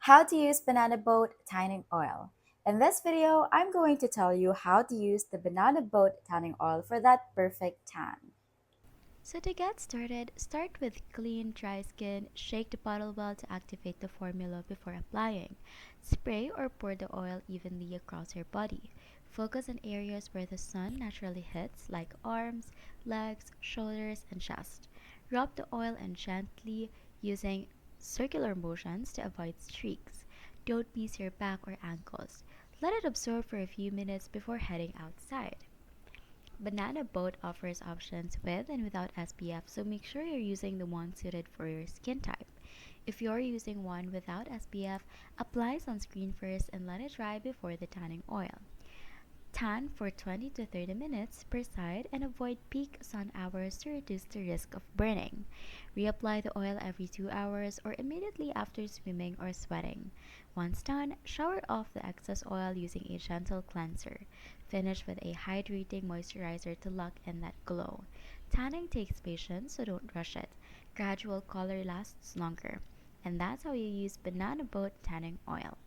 How to use banana boat tanning oil. In this video, I'm going to tell you how to use the banana boat tanning oil for that perfect tan. So to get started, start with clean, dry skin. Shake the bottle well to activate the formula before applying. Spray or pour the oil evenly across your body. Focus on areas where the sun naturally hits, like arms, legs, shoulders, and chest. Rub the oil in gently using circular motions to avoid streaks. Don't piece your back or ankles. Let it absorb for a few minutes before heading outside. Banana Boat offers options with and without SPF, so make sure you're using the one suited for your skin type. If you're using one without SPF, apply sunscreen first and let it dry before the tanning oil. Tan for 20 to 30 minutes per side and avoid peak sun hours to reduce the risk of burning. Reapply the oil every 2 hours or immediately after swimming or sweating. Once done, shower off the excess oil using a gentle cleanser. Finish with a hydrating moisturizer to lock in that glow. Tanning takes patience, so don't rush it. Gradual color lasts longer. And that's how you use Banana Boat Tanning Oil.